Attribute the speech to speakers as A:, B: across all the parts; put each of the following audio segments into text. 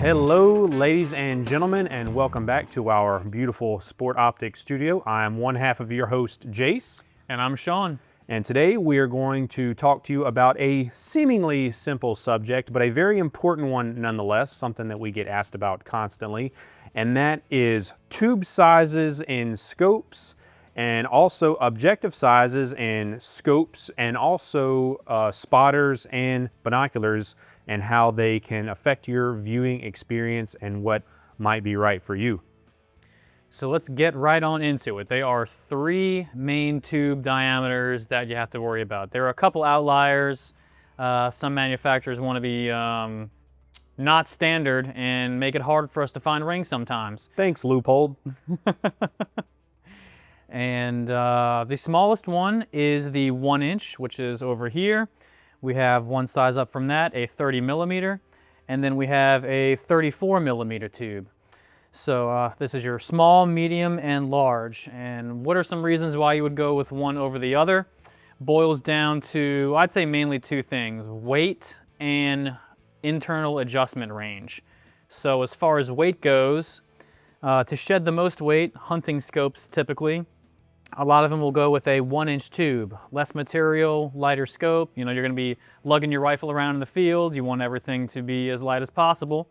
A: Hello, ladies and gentlemen, and welcome back to our beautiful Sport Optics studio. I'm one half of your host, Jace.
B: And I'm Sean.
A: And today we are going to talk to you about a seemingly simple subject, but a very important one nonetheless, something that we get asked about constantly, and that is tube sizes in scopes, and also objective sizes in scopes, and also spotters and binoculars, and how they can affect your viewing experience and what might be right for you.
B: So let's get right on into it. There are three main tube diameters that you have to worry about. There are a couple outliers. Some manufacturers want to be not standard and make it hard for us to find rings sometimes.
A: Thanks, Leupold.
B: And the smallest one is the 1 inch, which is over here. We have one size up from that, a 30 millimeter, and then we have a 34 millimeter tube. So this is your small, medium, and large. And what are some reasons why you would go with one over the other? Boils down to, I'd say mainly two things: weight and internal adjustment range. So as far as weight goes, to shed the most weight, hunting scopes typically, a lot of them will go with a 1 inch tube. Less material, lighter scope. You know, you're going to be lugging your rifle around in the field. You want everything to be as light as possible.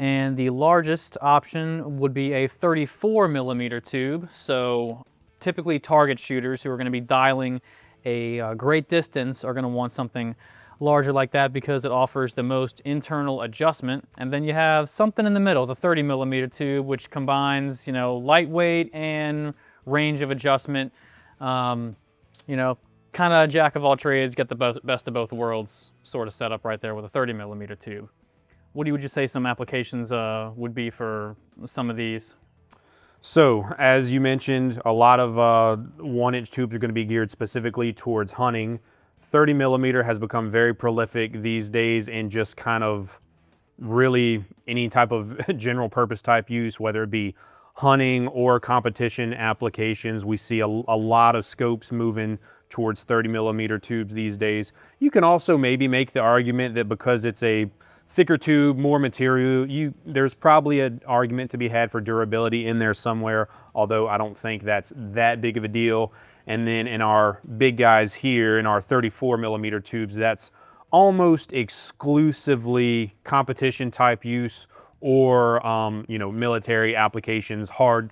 B: And the largest option would be a 34 millimeter tube. So typically target shooters who are going to be dialing a great distance are going to want something larger like that because it offers the most internal adjustment. And then you have something in the middle, the 30 millimeter tube, which combines, you know, lightweight and range of adjustment. You know, kind of jack of all trades, get the best of both worlds sort of setup right there with a 30 millimeter tube. What would you say some applications would be for some of these?
A: So, as you mentioned, a lot of 1 inch tubes are going to be geared specifically towards hunting. 30 millimeter has become very prolific these days in just kind of really any type of general purpose type use, whether it be hunting or competition applications. We see a lot of scopes moving towards 30 millimeter tubes these days. You can also maybe make the argument that because it's a thicker tube, more material, there's probably an argument to be had for durability in there somewhere, although I don't think that's that big of a deal. And then in our big guys here, in our 34 millimeter tubes, that's almost exclusively competition type use or you know, military applications, hard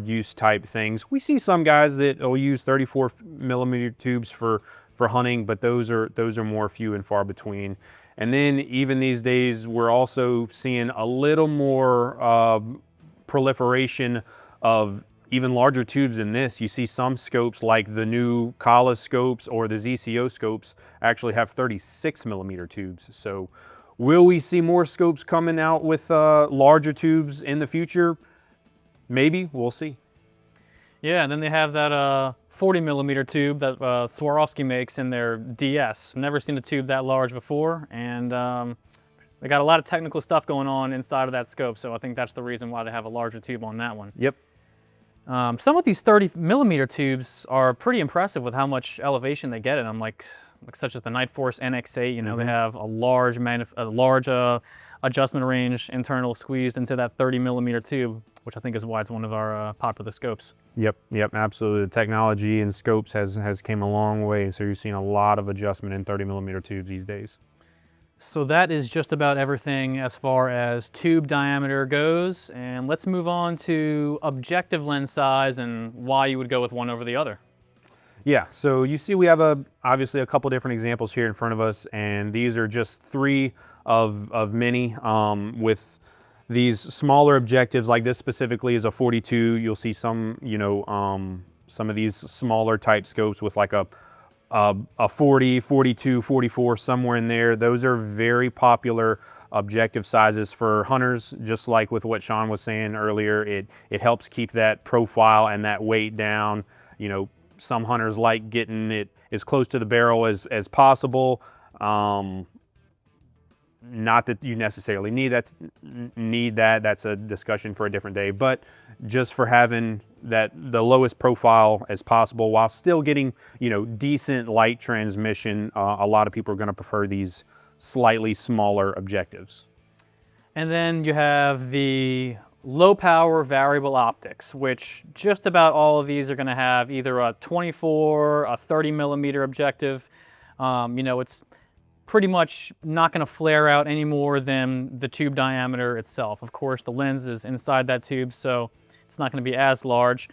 A: use type things. We see some guys that will use 34 millimeter tubes for hunting, but those are more few and far between. And then even these days, we're also seeing a little more proliferation of even larger tubes than this. You see some scopes like the new Kahles scopes or the ZCO scopes actually have 36 millimeter tubes. So will we see more scopes coming out with larger tubes in the future? Maybe, we'll see.
B: Yeah, and then they have that 40 millimeter tube that Swarovski makes in their DS. Never seen a tube that large before, and they got a lot of technical stuff going on inside of that scope, so I think that's the reason why they have a larger tube on that one.
A: Yep.
B: Some of these 30 millimeter tubes are pretty impressive with how much elevation they get in them, like such as the Nightforce NX8. You know, they have a large adjustment range internal squeezed into that 30 millimeter tube, which I think is why it's one of our popular scopes.
A: Yep, absolutely. The technology in scopes has came a long way, so you're seeing a lot of adjustment in 30 millimeter tubes these days.
B: So that is just about everything as far as tube diameter goes, and let's move on to objective lens size and why you would go with one over the other.
A: Yeah, so you see we have obviously a couple different examples here in front of us, and these are just three of many. With these smaller objectives, like this specifically is a 42, you'll see some, you know, some of these smaller type scopes with like a 40, 42, 44, somewhere in there. Those are very popular objective sizes for hunters, just like with what Sean was saying earlier. It helps keep that profile and that weight down. You know, some hunters like getting it as close to the barrel as possible. Not that you necessarily need that. That's a discussion for a different day. But just for having the lowest profile as possible while still getting, you know, decent light transmission, a lot of people are going to prefer these slightly smaller objectives.
B: And then you have the low power variable optics, which just about all of these are going to have either a 24, a 30 millimeter objective. You know, it's pretty much not going to flare out any more than the tube diameter itself. Of course, the lens is inside that tube, so it's not going to be as large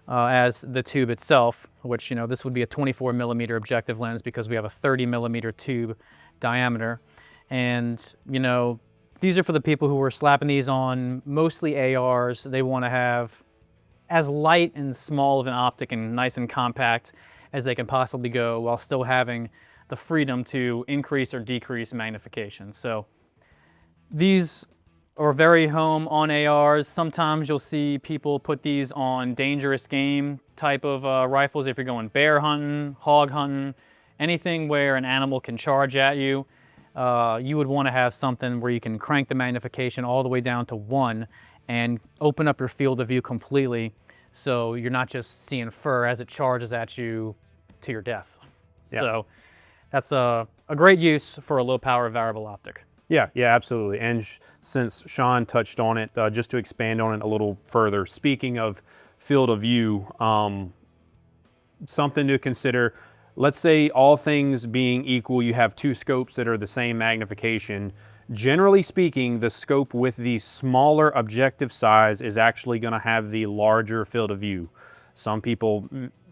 B: as the tube itself, which, you know, this would be a 24 millimeter objective lens because we have a 30 millimeter tube diameter. And, you know, these are for the people who are slapping these on mostly ARs. They want to have as light and small of an optic and nice and compact as they can possibly go while still having the freedom to increase or decrease magnification. So these are very home on ARs. Sometimes you'll see people put these on dangerous game type of rifles if you're going bear hunting, hog hunting, anything where an animal can charge at you. You would want to have something where you can crank the magnification all the way down to 1 and open up your field of view completely, so you're not just seeing fur as it charges at you to your death.
A: Yeah.
B: So that's a great use for a low power variable optic.
A: Yeah, absolutely. And since Sean touched on it, just to expand on it a little further, speaking of field of view, something to consider. Let's say all things being equal, you have two scopes that are the same magnification. Generally speaking, the scope with the smaller objective size is actually going to have the larger field of view. Some people,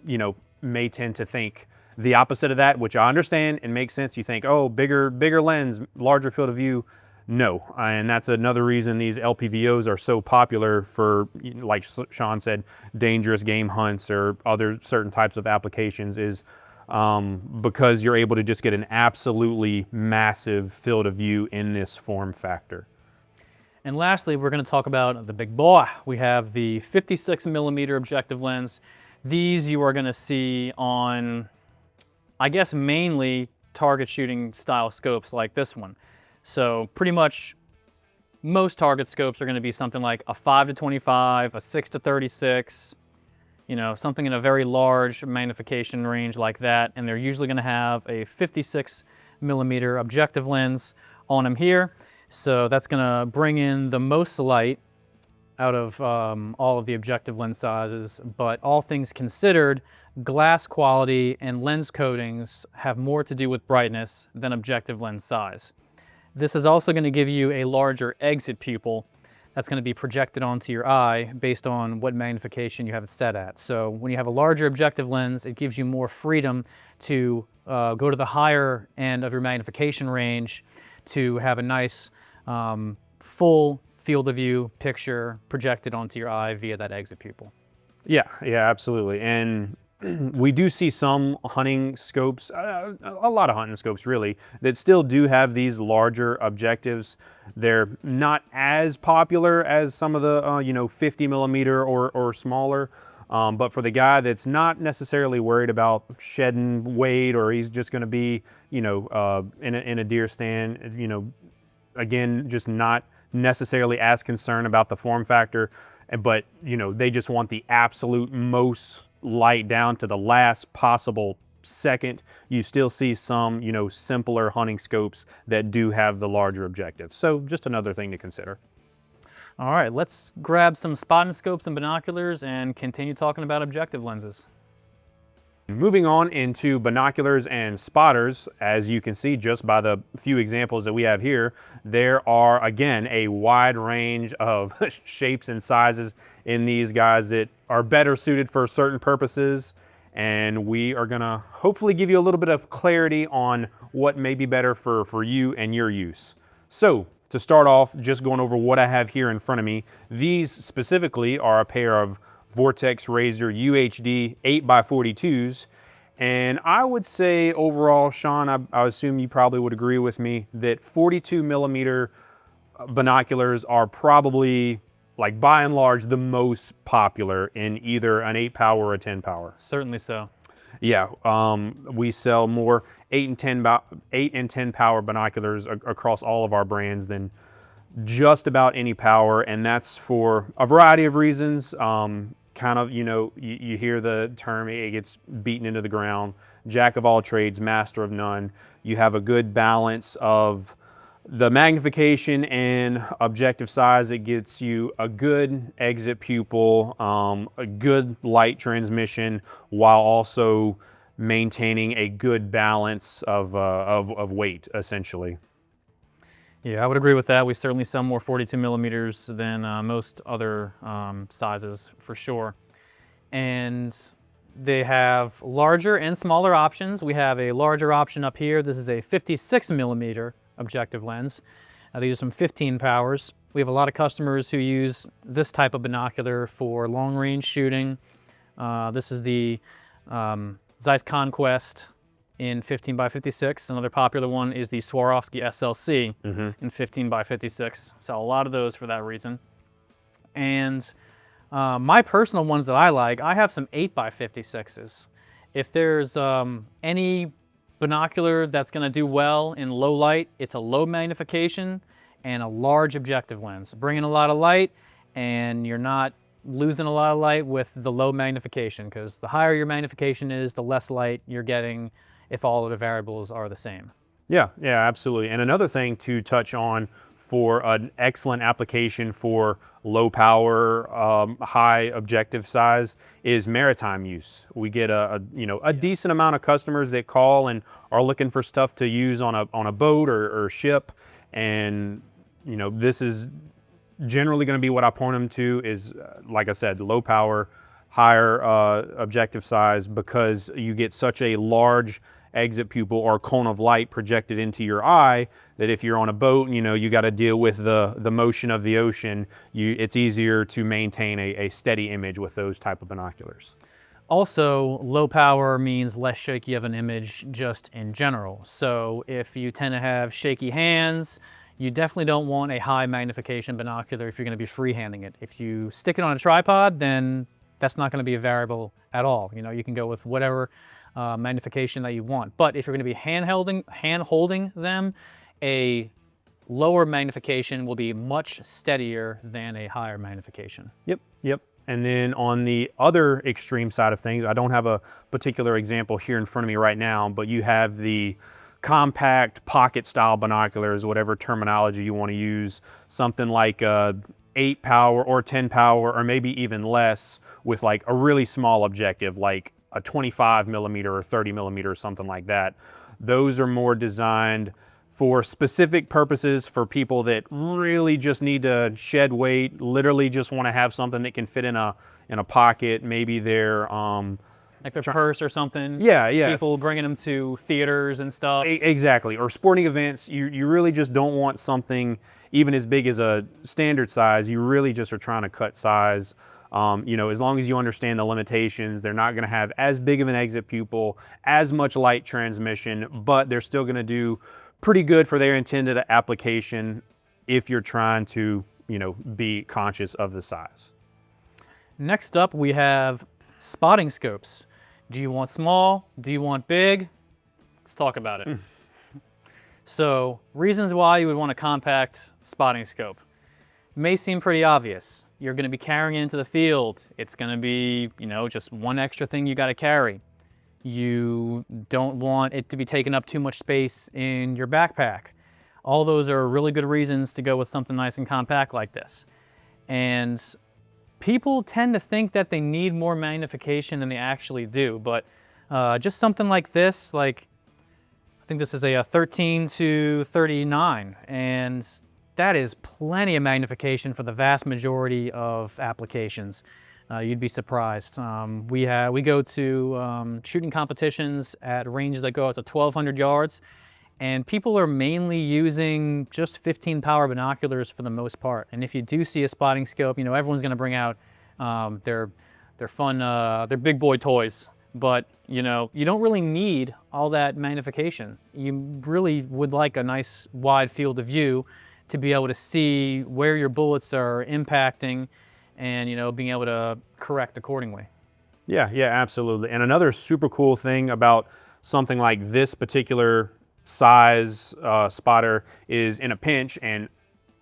A: you know, may tend to think the opposite of that, which I understand and makes sense. You think, oh, bigger lens, larger field of view. No, and that's another reason these LPVOs are so popular for, like Sean said, dangerous game hunts or other certain types of applications is because you're able to just get an absolutely massive field of view in this form factor.
B: And lastly, we're going to talk about the big boy. We have the 56 millimeter objective lens. These you are going to see on, I guess, mainly target shooting style scopes like this one. So pretty much most target scopes are going to be something like a 5 to 25, a 6 to 36, you know, something in a very large magnification range like that. And they're usually going to have a 56 millimeter objective lens on them here. So that's going to bring in the most light out of all of the objective lens sizes. But all things considered, glass quality and lens coatings have more to do with brightness than objective lens size. This is also going to give you a larger exit pupil that's going to be projected onto your eye based on what magnification you have it set at. So when you have a larger objective lens, it gives you more freedom to go to the higher end of your magnification range to have a nice full field of view picture projected onto your eye via that exit pupil.
A: Yeah, absolutely. And we do see some hunting scopes, a lot of hunting scopes really, that still do have these larger objectives. They're not as popular as some of the, you know, 50 millimeter or smaller. But for the guy that's not necessarily worried about shedding weight, or he's just going to be, you know, in a deer stand, you know, again, just not necessarily as concerned about the form factor, but, you know, they just want the absolute most light down to the last possible second. You still see some, you know, simpler hunting scopes that do have the larger objective. So just another thing to consider.
B: All right, let's grab some spotting scopes and binoculars and continue talking about objective lenses.
A: Moving on into binoculars and spotters, as you can see just by the few examples that we have here, there are, again, a wide range of shapes and sizes in these guys that are better suited for certain purposes, and we are gonna hopefully give you a little bit of clarity on what may be better for you and your use. So, to start off, just going over what I have here in front of me, these specifically are a pair of Vortex Razor UHD 8x42s, and I would say overall, Sean, I assume you probably would agree with me that 42 millimeter binoculars are probably, like, by and large, the most popular in either an 8 power or a 10 power.
B: Certainly so.
A: Yeah, we sell more 8 and 10 power binoculars across all of our brands than just about any power, and that's for a variety of reasons. Kind of, you know, you hear the term, it gets beaten into the ground. Jack of all trades, master of none. You have a good balance of the magnification and objective size, it gets you a good exit pupil, a good light transmission, while also maintaining a good balance of weight, essentially.
B: Yeah, I would agree with that. We certainly sell more 42 millimeters than most other sizes, for sure. And they have larger and smaller options. We have a larger option up here. This is a 56 millimeter objective lens. These are some 15 powers. We have a lot of customers who use this type of binocular for long range shooting. This is the Zeiss Conquest in 15 by 56. Another popular one is the Swarovski SLC in 15 by 56. Sell a lot of those for that reason. And my personal ones that I like, I have some 8 by 56s. If there's any binocular that's going to do well in low light, it's a low magnification and a large objective lens. Bringing a lot of light, and you're not losing a lot of light with the low magnification, because the higher your magnification is, the less light you're getting if all of the variables are the same.
A: Yeah, absolutely. And another thing to touch on for an excellent application for low power, high objective size is maritime use. We get a decent amount of customers that call and are looking for stuff to use on a boat or ship, and this is generally going to be what I point them to is, like I said, low power, higher objective size, because you get such a large exit pupil or cone of light projected into your eye that if you're on a boat, you got to deal with the motion of the ocean, it's easier to maintain a steady image with those type of binoculars.
B: Also, low power means less shaky of an image just in general. So if you tend to have shaky hands, you definitely don't want a high magnification binocular if you're going to be freehanding it. If you stick it on a tripod, then that's not going to be a variable at all. You can go with whatever magnification that you want. But if you're going to be hand holding them, a lower magnification will be much steadier than a higher magnification.
A: Yep. And then on the other extreme side of things, I don't have a particular example here in front of me right now, but you have the compact pocket style binoculars, whatever terminology you want to use, something like 8 power or 10 power or maybe even less, with like a really small objective like a 25 millimeter or 30 millimeter or something like that. Those are more designed for specific purposes, for people that really just need to shed weight, literally just want to have something that can fit in a pocket. Maybe they're
B: like their purse or something.
A: Yeah.
B: People bringing them to theaters and stuff.
A: Exactly. Or sporting events. You really just don't want something even as big as a standard size. You really just are trying to cut size. As long as you understand the limitations, they're not going to have as big of an exit pupil, as much light transmission, but they're still going to do pretty good for their intended application if you're trying to, be conscious of the size.
B: Next up, we have spotting scopes. Do you want small? Do you want big? Let's talk about it. So, reasons why you would want a compact spotting scope. May seem pretty obvious. You're going to be carrying it into the field. It's going to be, just one extra thing you got to carry. You don't want it to be taking up too much space in your backpack. All those are really good reasons to go with something nice and compact like this. And people tend to think that they need more magnification than they actually do, but just something like this, I think this is a 13 to 39, and that is plenty of magnification for the vast majority of applications. You'd be surprised. We go to shooting competitions at ranges that go out to 1,200 yards, and people are mainly using just 15 power binoculars for the most part. And if you do see a spotting scope, everyone's going to bring out their fun, their big boy toys. But you don't really need all that magnification. You really would like a nice wide field of view to be able to see where your bullets are impacting and, being able to correct accordingly.
A: Yeah, absolutely. And another super cool thing about something like this particular size spotter is, in a pinch, and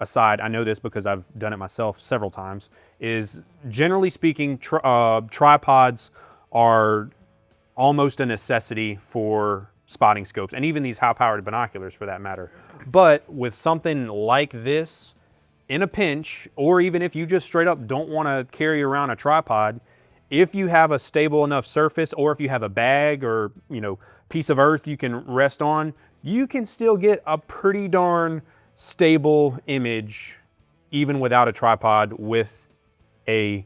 A: aside, I know this because I've done it myself several times, is generally speaking, tripods are almost a necessity for spotting scopes, and even these high-powered binoculars for that matter. But with something like this, in a pinch, or even if you just straight up don't want to carry around a tripod, if you have a stable enough surface, or if you have a bag or, you know, piece of earth you can rest on, you can still get a pretty darn stable image even without a tripod with a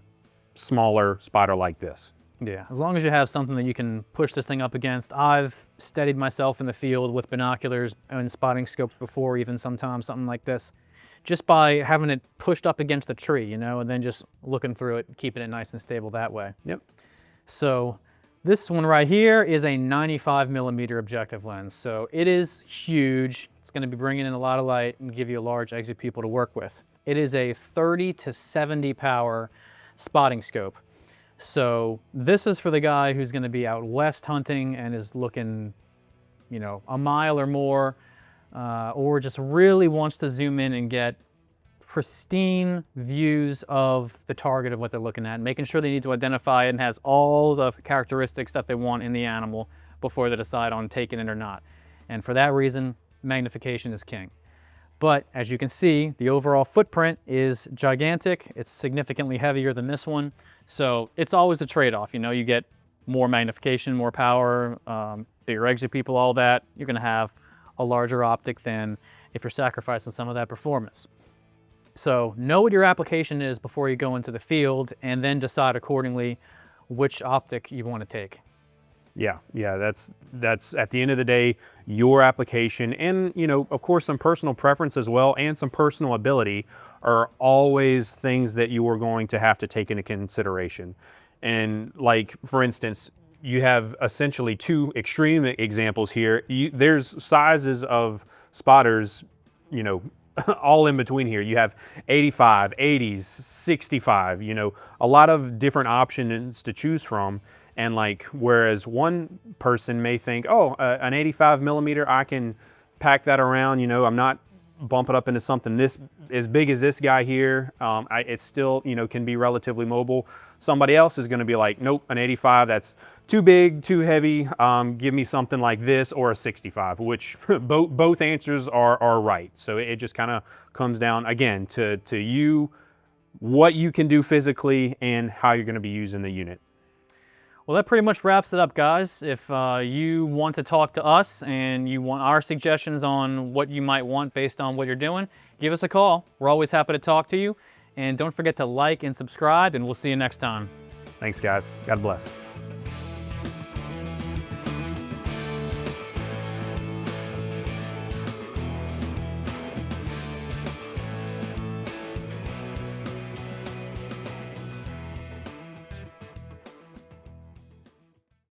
A: smaller spotter like this.
B: Yeah, as long as you have something that you can push this thing up against. I've steadied myself in the field with binoculars and spotting scopes before, even sometimes something like this, just by having it pushed up against a tree, you know, and then just looking through it, keeping it nice and stable that way.
A: Yep.
B: So this one right here is a 95mm objective lens. So it is huge. It's going to be bringing in a lot of light and give you a large exit pupil to work with. It is a 30 to 70 power spotting scope. So this is for the guy who's going to be out west hunting and is looking, you know, a mile or more, or just really wants to zoom in and get pristine views of the target of what they're looking at, making sure they need to identify it and has all the characteristics that they want in the animal before they decide on taking it or not. And for that reason, magnification is king. But as you can see, the overall footprint is gigantic. It's significantly heavier than this one. So it's always a trade-off. You know, you get more magnification, more power, bigger exit people, all that. You're gonna have a larger optic than if you're sacrificing some of that performance. So know what your application is before you go into the field, and then decide accordingly which optic you want to take.
A: Yeah, that's at the end of the day, your application, and, you know, of course, some personal preference as well, and some personal ability are always things that you are going to have to take into consideration. And like, for instance, you have essentially two extreme examples here. There's sizes of spotters, you know, all in between here. You have 85, 80s, 65, you know, a lot of different options to choose from. And like, whereas one person may think, oh, an 85mm, I can pack that around, you know, I'm not bumping up into something this as big as this guy here. It still, you know, can be relatively mobile. Somebody else is gonna be like, nope, an 85, that's too big, too heavy. Give me something like this, or a 65, which both answers are right. So it just kind of comes down, again, to you, what you can do physically and how you're gonna be using the unit.
B: Well, that pretty much wraps it up, guys. If you want to talk to us and you want our suggestions on what you might want based on what you're doing, give us a call. We're always happy to talk to you. And don't forget to like and subscribe, and we'll see you next time.
A: Thanks, guys. God bless.